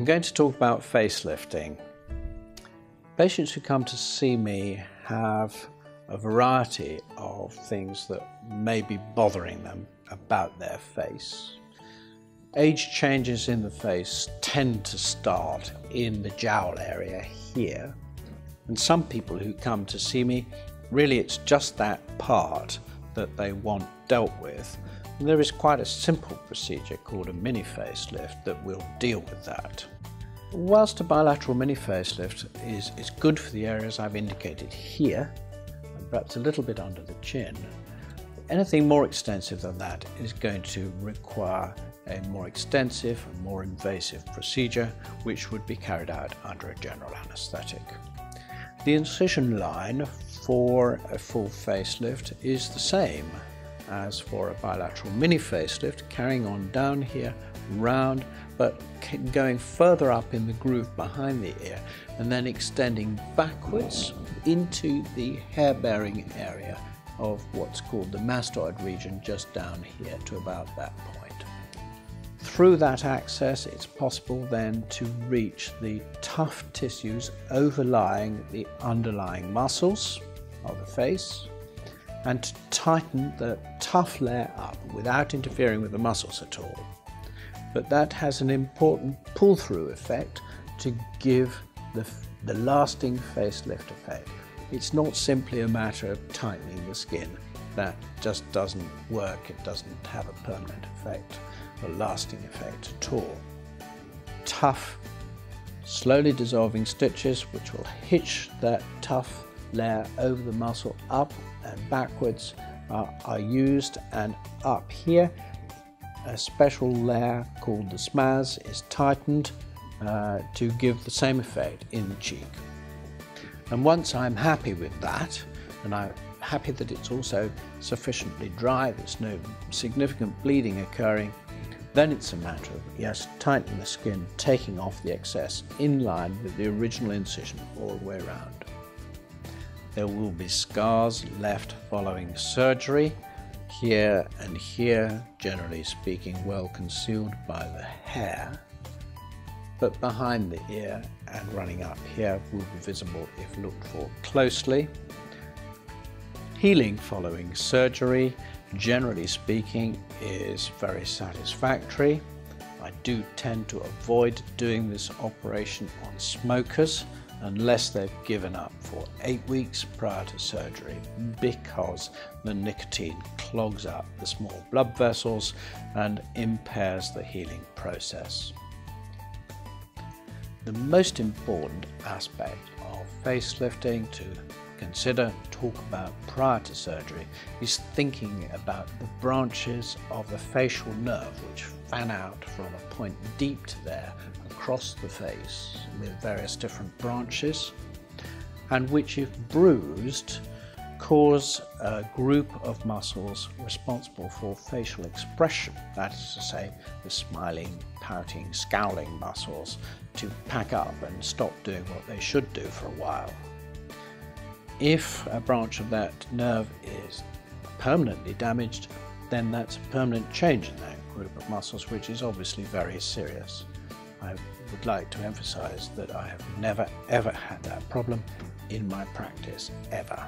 going to talk about facelifting. Patients who come to see me have a variety of things that may be bothering them about their face. Age changes in the face tend to start in the jowl area here, and some people who come to see me, really it's just that part that they want dealt with. And there is quite a simple procedure called a mini facelift that will deal with that. Whilst a bilateral mini facelift is good for the areas I've indicated here, and perhaps a little bit under the chin, anything more extensive than that is going to require a more extensive and more invasive procedure, which would be carried out under a general anaesthetic. The incision line for a full facelift is the same as for a bilateral mini facelift, carrying on down here, round, but going further up in the groove behind the ear and then extending backwards into the hair-bearing area of what's called the mastoid region, just down here to about that point. Through that access, it's possible then to reach the tough tissues overlying the underlying muscles of the face and to tighten the tough layer up without interfering with the muscles at all. But that has an important pull-through effect to give the lasting facelift effect. It's not simply a matter of tightening the skin. That just doesn't work. It doesn't have a permanent effect, a lasting effect at all. Tough, slowly dissolving stitches which will hitch that tough layer over the muscle up and backwards are used, and up here a special layer called the smaz is tightened to give the same effect in the cheek. And once I'm happy with that, and I'm happy that it's also sufficiently dry, there's no significant bleeding occurring, then it's a matter of, yes, tightening the skin, taking off the excess in line with the original incision all the way around. There will be scars left following surgery, here and here, generally speaking, well concealed by the hair, but behind the ear and running up here will be visible if looked for closely. Healing following surgery, generally speaking, is very satisfactory. I do tend to avoid doing this operation on smokers unless they've given up for 8 weeks prior to surgery, because the nicotine clogs up the small blood vessels and impairs the healing process. The most important aspect of facelifting to consider, talk about prior to surgery, is thinking about the branches of the facial nerve which fan out from a point deep to there across the face with various different branches, and which, if bruised, cause a group of muscles responsible for facial expression, that is to say, the smiling, pouting, scowling muscles, to pack up and stop doing what they should do for a while. If a branch of that nerve is permanently damaged, then that's a permanent change in that group of muscles, which is obviously very serious. I would like to emphasize that I have never ever had that problem in my practice, ever.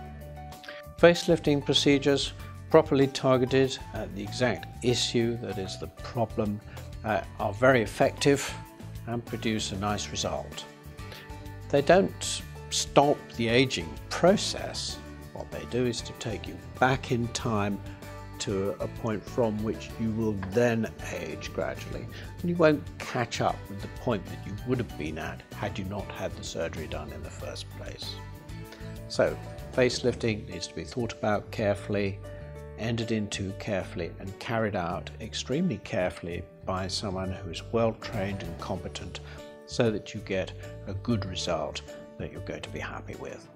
Facelifting procedures, properly targeted at the exact issue that is the problem, are very effective and produce a nice result. They don't stop the aging process. What they do is to take you back in time to a point from which you will then age gradually, and you won't catch up with the point that you would have been at had you not had the surgery done in the first place. So facelifting needs to be thought about carefully, entered into carefully, and carried out extremely carefully by someone who is well trained and competent, so that you get a good result that you're going to be happy with.